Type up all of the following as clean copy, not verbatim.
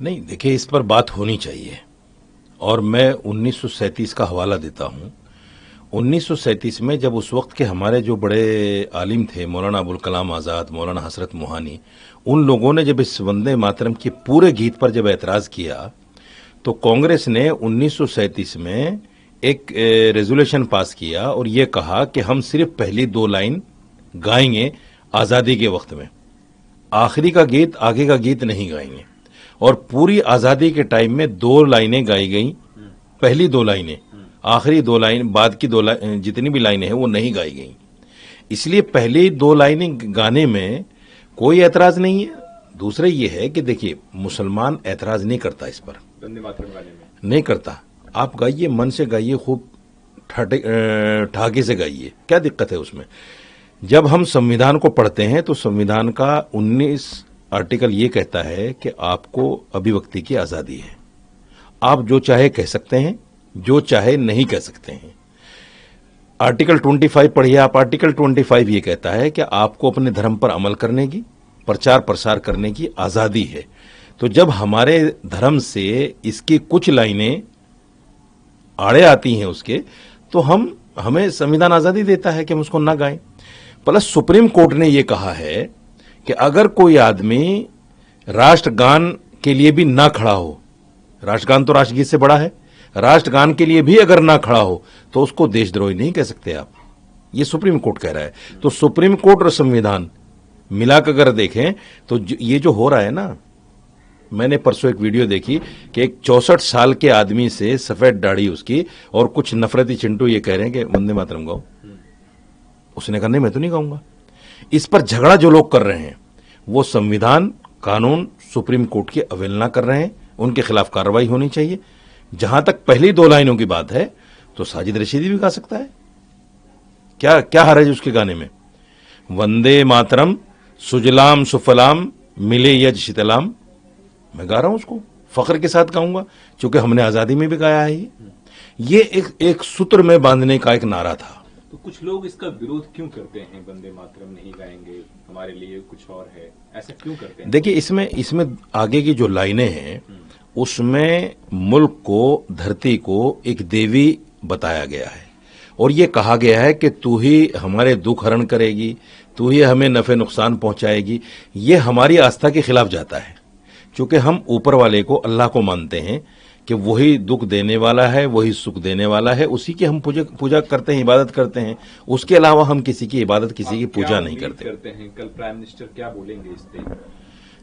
नहीं, देखिए, इस पर बात होनी चाहिए और मैं 1937 का हवाला देता हूं। 1937 में जब उस वक्त के हमारे जो बड़े आलिम थे, मौलाना अबुल कलाम आज़ाद, मौलाना हसरत मोहानी, उन लोगों ने जब इस वंदे मातरम के पूरे गीत पर जब एतराज़ किया तो कांग्रेस ने 1937 में एक रेजोल्यूशन पास किया और ये कहा कि हम सिर्फ पहली 2 लाइन गाएंगे आज़ादी के वक्त में, आखिरी का गीत, आगे का गीत नहीं गाएंगे। और पूरी आज़ादी के टाइम में 2 लाइनें गाई गई, पहली 2 लाइनें, आखिरी 2 लाइन, बाद की 2 लाइन, जितनी भी लाइनें हैं वो नहीं गाई गई। इसलिए पहली 2 लाइनें गाने में कोई ऐतराज नहीं है। दूसरा ये है कि देखिए, मुसलमान ऐतराज नहीं करता इस पर, नहीं करता। आप गाइए, मन से गाइए, खूब ठाके से गाइए, क्या दिक्कत है उसमें। जब हम संविधान को पढ़ते हैं तो संविधान का 19 आर्टिकल ये कहता है कि आपको अभिव्यक्ति की आजादी है, आप जो चाहे कह सकते हैं, जो चाहे नहीं कह सकते हैं। आर्टिकल 25 पढ़िए आप, आर्टिकल 25 ये कहता है कि आपको अपने धर्म पर अमल करने की, प्रचार प्रसार करने की आजादी है। तो जब हमारे धर्म से इसकी कुछ लाइनें आड़े आती हैं उसके, तो हमें संविधान आजादी देता है कि हम उसको ना गाएं। प्लस सुप्रीम कोर्ट ने यह कहा है कि अगर कोई आदमी राष्ट्रगान के लिए भी ना खड़ा हो, राष्ट्रगान तो राष्ट्रगीत से बड़ा है, राष्ट्रगान के लिए भी अगर ना खड़ा हो तो उसको देशद्रोही नहीं कह सकते आप, ये सुप्रीम कोर्ट कह रहा है। तो सुप्रीम कोर्ट और संविधान मिलाकर अगर देखें तो ये जो हो रहा है ना, मैंने परसों एक वीडियो देखी कि एक 64 साल के आदमी से सफेद दाढ़ी उसकी, और कुछ नफरती चिंटू ये कह रहे हैं कि वंदे मातरम गाओ। उसने कहा नहीं, मैं तो नहीं गाऊंगा। इस पर झगड़ा जो लोग कर रहे हैं वो संविधान, कानून, सुप्रीम कोर्ट की अवहेलना कर रहे हैं, उनके खिलाफ कार्रवाई होनी चाहिए। जहां तक पहली 2 लाइनों की बात है तो साजिद रशीदी भी गा सकता है, क्या क्या हर्ज उसके गाने में। वंदे मातरम सुजलाम सुफलाम मिले यज शीतलाम, मैं गा रहा हूं उसको, फख्र के साथ गाऊंगा, क्योंकि हमने आजादी में भी गाया है। ये एक सूत्र में बांधने का एक नारा था। तो कुछ लोग इसका विरोध क्यों करते हैं, वंदे मातरम नहीं गाएंगे, हमारे लिए कुछ और है, ऐसा क्यों करते हैं? देखिए, इसमें आगे की जो लाइनें हैं उसमें मुल्क को, धरती को एक देवी बताया गया है और ये कहा गया है कि तू ही हमारे दुख हरण करेगी, तू ही हमें नफे नुकसान पहुंचाएगी। ये हमारी आस्था के खिलाफ जाता है, क्योंकि हम ऊपर वाले को, अल्लाह को मानते हैं कि वही दुख देने वाला है, वही सुख देने वाला है, उसी की हम पूजा करते हैं, इबादत करते हैं। उसके अलावा हम किसी की इबादत, किसी की पूजा नहीं करते हैं। कल प्राइम मिनिस्टर क्या बोलेंगे इस पे?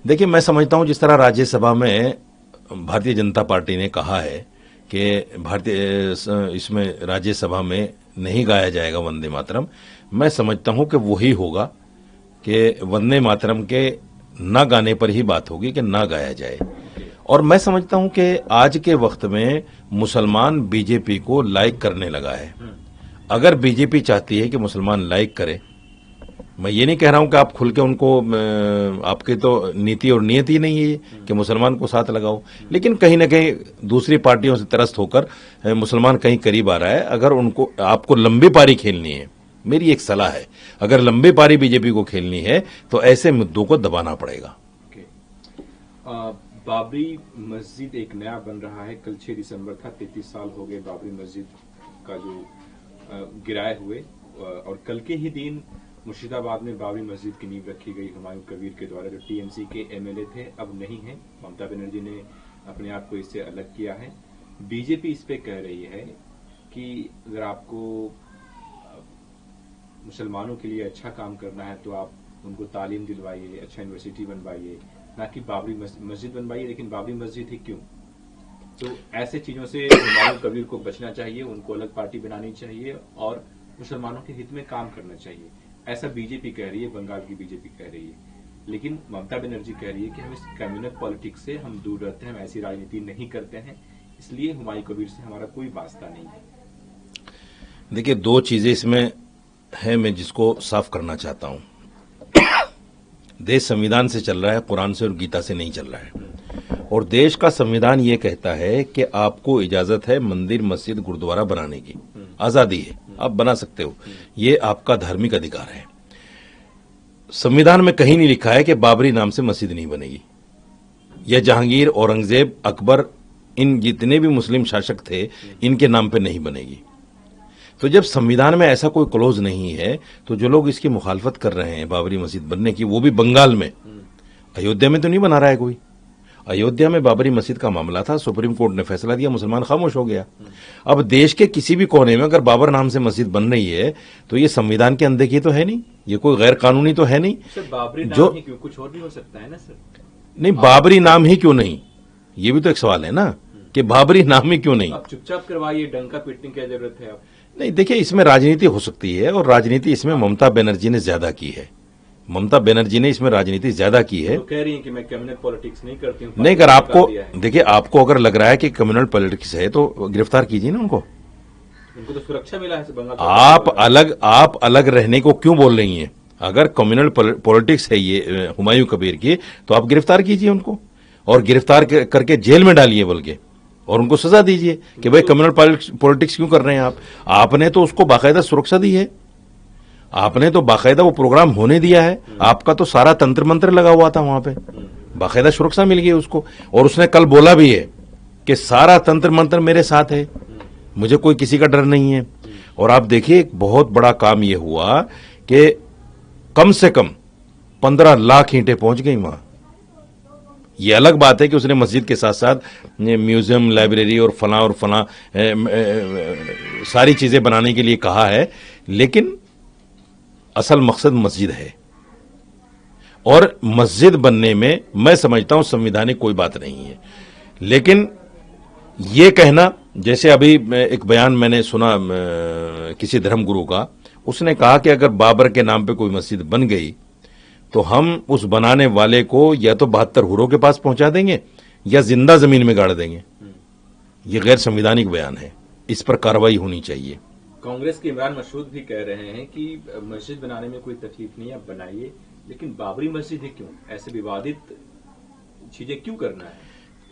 देखिए, मैं समझता हूं जिस तरह राज्यसभा में भारतीय जनता पार्टी ने कहा है कि इसमें राज्यसभा में नहीं गाया जाएगा वंदे मातरम, मैं समझता हूं कि वही होगा कि वंदे मातरम के ना गाने पर ही बात होगी कि ना गाया जाए। और मैं समझता हूं कि आज के वक्त में मुसलमान बीजेपी को लाइक करने लगा है। अगर बीजेपी चाहती है कि मुसलमान लाइक करे, मैं ये नहीं कह रहा हूं कि आप खुल के उनको, आपकी तो नीति और नियत ही नहीं है कि मुसलमान को साथ लगाओ, लेकिन कहीं ना कहीं दूसरी पार्टियों से त्रस्त होकर मुसलमान कहीं करीब आ रहा है। अगर उनको, आपको लंबी पारी खेलनी है, मेरी एक सलाह है, अगर लंबी पारी बीजेपी को खेलनी है तो ऐसे मुद्दों को दबाना पड़ेगा। बाबरी मस्जिद एक नया बन रहा है, कल 6 दिसंबर था, 33 साल हो गए बाबरी मस्जिद का जो गिराए हुए, और कल के ही दिन मुर्शिदाबाद में बाबरी मस्जिद की नींव रखी गई हुमायूं कबीर के द्वारा, जो टीएमसी के एमएलए थे, अब नहीं है। ममता बनर्जी ने अपने आप को इससे अलग किया है। बीजेपी इस पे कह रही है कि अगर आपको मुसलमानों के लिए अच्छा काम करना है तो आप उनको तालीम दिलवाइए, अच्छा यूनिवर्सिटी बनवाइए, ना कि बाबरी मस्जिद बनवाइए। लेकिन बाबरी मस्जिद ही क्यों? तो ऐसे चीजों से हुमायूं कबीर को बचना चाहिए, उनको अलग पार्टी बनानी चाहिए और मुसलमानों के हित में काम करना चाहिए, ऐसा बीजेपी कह रही है, बंगाल की बीजेपी कह रही है। लेकिन ममता बनर्जी कह रही है कि हम इस कम्युनल पॉलिटिक्स से हम दूर रहते हैं, हम ऐसी राजनीति नहीं करते हैं, इसलिए हुमायूं कबीर से हमारा कोई वास्ता नहीं है। देखिए, 2 चीजें इसमें है, मैं जिसको साफ करना चाहता हूं। देश संविधान से चल रहा है, कुरान से और गीता से नहीं चल रहा है। और देश का संविधान ये कहता है कि आपको इजाजत है मंदिर, मस्जिद, गुरुद्वारा बनाने की, आजादी है, आप बना सकते हो, ये आपका धार्मिक अधिकार है। संविधान में कहीं नहीं लिखा है कि बाबरी नाम से मस्जिद नहीं बनेगी। या जहांगीर, औरंगजेब, अकबर, इन जितने भी मुस्लिम शासक थे, इनके नाम पे नहीं बनेगी। तो जब संविधान में ऐसा कोई क्लोज नहीं है, तो जो लोग इसकी मुखालफत कर रहे हैं बाबरी मस्जिद बनने की, वो भी बंगाल में, अयोध्या में तो नहीं बना रहा है कोई। अयोध्या में बाबरी मस्जिद का मामला था, सुप्रीम कोर्ट ने फैसला दिया, मुसलमान खामोश हो गया। अब देश के किसी भी कोने में अगर बाबर नाम से मस्जिद बन रही है, तो ये संविधान की अनदेखी तो है नहीं, ये कोई गैर कानूनी तो है नहीं। सर बाबरी नाम जो ही क्यों, कुछ और भी हो सकता है ना सर? नहीं, बाबरी नाम ही क्यों नहीं, ये भी तो एक सवाल है ना, कि बाबरी नाम ही क्यों नहीं। आप चुपचाप करवाइए, डंका पीटने की क्या जरूरत है? आप नहीं, देखिए, इसमें राजनीति हो सकती है, और राजनीति इसमें ममता बनर्जी ने ज्यादा की है। ममता बनर्जी ने इसमें राजनीति ज्यादा की है। तो कह रही हैं कि मैं कम्युनल पॉलिटिक्स नहीं करती हूँ। नहीं, अगर आपको, देखिए, आपको अगर लग रहा है कि कम्युनल पॉलिटिक्स है, तो गिरफ्तार कीजिए ना उनको। उनको तो सुरक्षा मिला है बंगाल। आप अलग रहने को क्यों बोल रही हैं? अगर कम्युनल पॉलिटिक्स है ये हुमायूं कबीर की, तो आप गिरफ्तार कीजिए उनको, और गिरफ्तार करके जेल में डालिए बल्कि, और उनको सजा दीजिए कि भाई कम्युनल पॉलिटिक्स क्यों कर रहे हैं आप। आपने तो उसको बाकायदा सुरक्षा दी है, आपने तो बाकायदा वो प्रोग्राम होने दिया है, आपका तो सारा तंत्र मंत्र लगा हुआ था वहां पे, बाकायदा सुरक्षा मिल गई उसको। और उसने कल बोला भी है कि सारा तंत्र मंत्र मेरे साथ है, मुझे कोई किसी का डर नहीं है। और आप देखिए, एक बहुत बड़ा काम ये हुआ कि कम से कम 15 लाख ईंटें पहुंच गई वहां। ये अलग बात है कि उसने मस्जिद के साथ साथ म्यूजियम, लाइब्रेरी और फलां सारी चीजें बनाने के लिए कहा है, लेकिन असल मकसद मस्जिद है। और मस्जिद बनने में मैं समझता हूं संवैधानिक कोई बात नहीं है, लेकिन ये कहना, जैसे अभी एक बयान मैंने सुना किसी धर्मगुरु का, उसने कहा कि अगर बाबर के नाम पे कोई मस्जिद बन गई, तो हम उस बनाने वाले को या तो 72 हुरों के पास पहुंचा देंगे या जिंदा जमीन में गाड़ देंगे। ये गैर संवैधानिक बयान है, इस पर कार्रवाई होनी चाहिए। कांग्रेस के इमरान मसूद भी कह रहे हैं कि मस्जिद बनाने में कोई तकलीफ नहीं, आप बनाइए, लेकिन बाबरी मस्जिद ही क्यों, ऐसे विवादित चीजें क्यों करना है?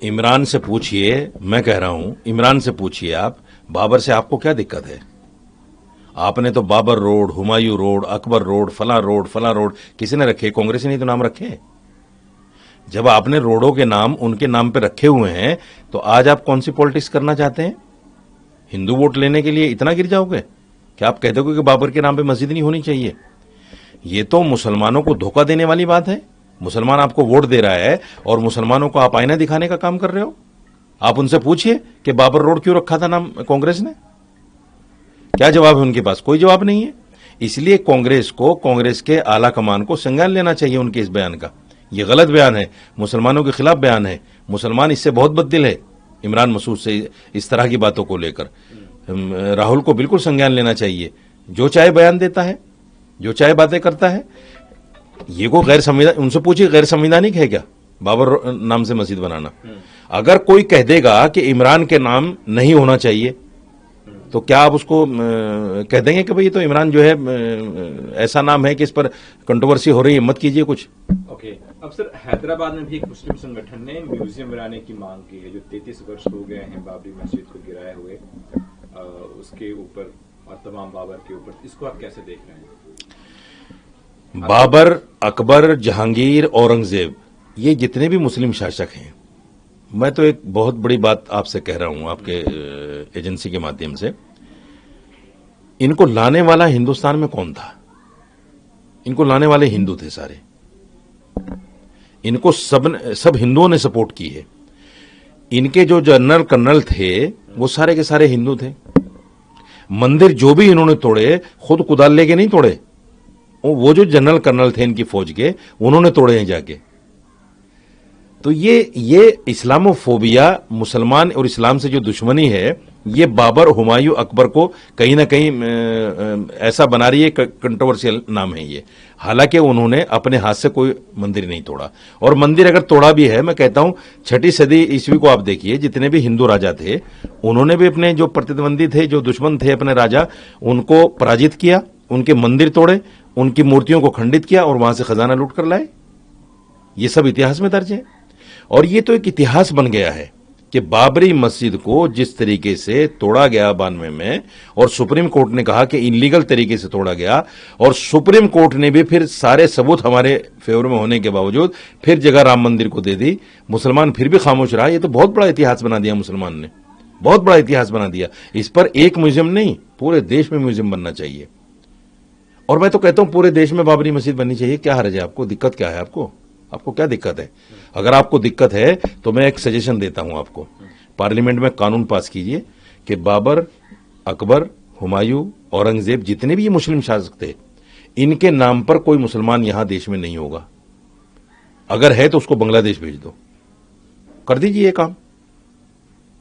इमरान से पूछिए, मैं कह रहा हूं, इमरान से पूछिए आप, बाबर से आपको क्या दिक्कत है? आपने तो Babur road, Humayun road, Akbar road, फला रोड किसी ने रखे? कांग्रेस ने तो नाम रखे। जब आपने रोडों के नाम उनके नाम पे रखे हुए हैं, तो आज आप कौन सी पॉलिटिक्स करना चाहते हैं? हिंदू वोट लेने के लिए इतना गिर जाओगे कि आप कहते हो कि बाबर के नाम पे मस्जिद नहीं होनी चाहिए? ये तो मुसलमानों को धोखा देने वाली बात है। मुसलमान आपको वोट दे रहा है और मुसलमानों को आप आईना दिखाने का काम कर रहे हो। आप उनसे पूछिए कि बाबर रोड क्यों रखा था नाम कांग्रेस ने, क्या जवाब है उनके पास? कोई जवाब नहीं है। इसलिए कांग्रेस को, कांग्रेस के आला कमान को संज्ञान लेना चाहिए उनके इस बयान का। यह गलत बयान है, मुसलमानों के खिलाफ बयान है। मुसलमान इससे बहुत बददिल है, इमरान मसूद से इस तरह की बातों को लेकर। राहुल को बिल्कुल संज्ञान लेना चाहिए। जो चाहे बयान देता है, जो चाहे बातें करता है। ये को गैर संविधान, उनसे पूछिए गैर संवैधानिक है क्या बाबर नाम से मस्जिद बनाना? अगर कोई कह देगा कि इमरान के नाम नहीं होना चाहिए, तो क्या आप उसको कह देंगे कि भाई ये तो इमरान जो है ऐसा नाम है कि इस पर कंट्रोवर्सी हो रही है, मत कीजिए कुछ? ओके। अब सर, हैदराबाद में भी एक मुस्लिम संगठन ने म्यूजियम बनाने की मांग की है, जो 33 वर्ष हो गए हैं बाबरी मस्जिद को गिराए हुए, उसके ऊपर और तमाम बाबर के ऊपर। इसको आप कैसे देख रहे हैं? बाबर, अकबर, जहांगीर, औरंगजेब, ये जितने भी मुस्लिम शासक हैं, मैं तो एक बहुत बड़ी बात आपसे कह रहा हूं आपके एजेंसी के माध्यम से, इनको लाने वाला हिंदुस्तान में कौन था? इनको लाने वाले हिंदू थे सारे। इनको सब हिंदुओं ने सपोर्ट की है। इनके जो जनरल कर्नल थे वो सारे के सारे हिंदू थे। मंदिर जो भी इन्होंने तोड़े, खुद कुदाल लेके नहीं तोड़े, वो जो जनरल कर्नल थे इनकी फौज के, उन्होंने तोड़े हैं जाके। तो ये इस्लामोफोबिया, मुसलमान और इस्लाम से जो दुश्मनी है, ये बाबर, हुमायूं, अकबर को कहीं ना कहीं ऐसा बना रही है। कंट्रोवर्शियल नाम है ये। हालांकि उन्होंने अपने हाथ से कोई मंदिर नहीं तोड़ा, और मंदिर अगर तोड़ा भी है, मैं कहता हूं 6ठी सदी ईस्वी को आप देखिए, जितने भी हिंदू राजा थे, उन्होंने भी अपने जो प्रतिद्वंदी थे, जो दुश्मन थे अपने राजा, उनको पराजित किया, उनके मंदिर तोड़े, उनकी मूर्तियों को खंडित किया और वहां से खजाना लूट कर लाए। ये सब इतिहास में दर्ज है, और ये तो एक इतिहास बन गया है कि बाबरी मस्जिद को जिस तरीके से तोड़ा गया 92 में, और सुप्रीम कोर्ट ने कहा कि इलीगल तरीके से तोड़ा गया, और सुप्रीम कोर्ट ने भी फिर सारे सबूत हमारे फेवर में होने के बावजूद फिर जगह राम मंदिर को दे दी, मुसलमान फिर भी खामोश रहा। ये तो बहुत बड़ा इतिहास बना दिया मुसलमान ने, बहुत बड़ा इतिहास बना दिया। इस पर एक म्यूजियम नहीं, पूरे देश में म्यूजियम बनना चाहिए। और मैं तो कहता हूं पूरे देश में बाबरी मस्जिद बननी चाहिए। क्या हर्ज है आपको? दिक्कत क्या है आपको? आपको क्या दिक्कत है? अगर आपको दिक्कत है तो मैं एक सजेशन देता हूं आपको, पार्लियामेंट में कानून पास कीजिए कि बाबर, अकबर, हुमायूं, औरंगजेब, जितने भी ये मुस्लिम शासक थे, इनके नाम पर कोई मुसलमान यहां देश में नहीं होगा। अगर है तो उसको बांग्लादेश भेज दो, कर दीजिए ये काम।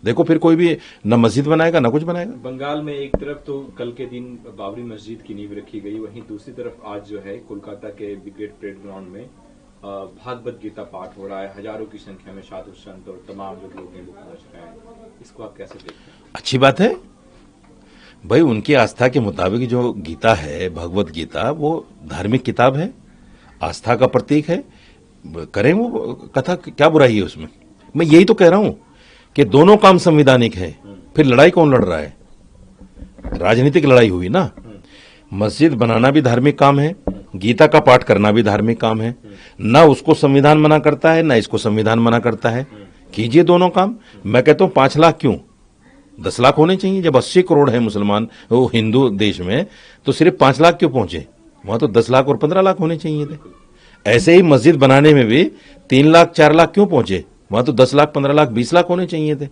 देखो फिर कोई भी न मस्जिद बनाएगा न कुछ बनाएगा। बंगाल में एक तरफ तो कल के दिन बाबरी मस्जिद की नींव रखी गई, वहीं दूसरी तरफ आज जो है कोलकाता के ब्रिगेड परेड ग्राउंड में भागवत गीता पाठ हो रहा है। हजारों की संख्या में साधु संत और तमाम जो लोग हैं वो पहुंच रहे हैं। इसको आप कैसे देखते हैं? अच्छी बात है भाई, उनकी आस्था के मुताबिक जो गीता है, भगवत गीता, वो धार्मिक किताब है, आस्था का प्रतीक है, करें वो कथा, क्या बुराई है उसमें? मैं यही तो कह रहा हूं कि दोनों काम संवैधानिक है। फिर लड़ाई कौन लड़ रहा है? राजनीतिक लड़ाई हुई ना। मस्जिद बनाना भी धार्मिक काम है, गीता का पाठ करना भी धार्मिक काम है। ना उसको संविधान मना करता है, ना इसको संविधान मना करता है। कीजिए दोनों काम। मैं कहता हूं 5 लाख क्यों, 10 लाख होने चाहिए। जब 80 करोड़ है मुसलमान, वो हिंदू देश में, तो सिर्फ 5 लाख क्यों पहुंचे? वहां तो 10 लाख और 15 लाख होने चाहिए थे। ऐसे ही मस्जिद बनाने में भी 3 लाख 4 लाख क्यों पहुंचे? वहां तो 10 लाख 15 लाख 20 लाख होने चाहिए थे।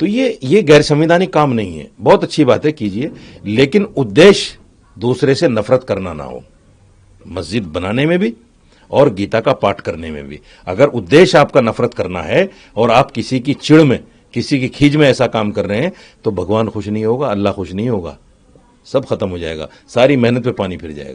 तो ये गैर संवैधानिक काम नहीं है। बहुत अच्छी बात है, कीजिए, लेकिन उद्देश्य दूसरे से नफरत करना ना हो, मस्जिद बनाने में भी और गीता का पाठ करने में भी। अगर उद्देश्य आपका नफरत करना है और आप किसी की चिढ़ में, किसी की खींच में ऐसा काम कर रहे हैं, तो भगवान खुश नहीं होगा, अल्लाह खुश नहीं होगा, सब खत्म हो जाएगा, सारी मेहनत पे पानी फिर जाएगा।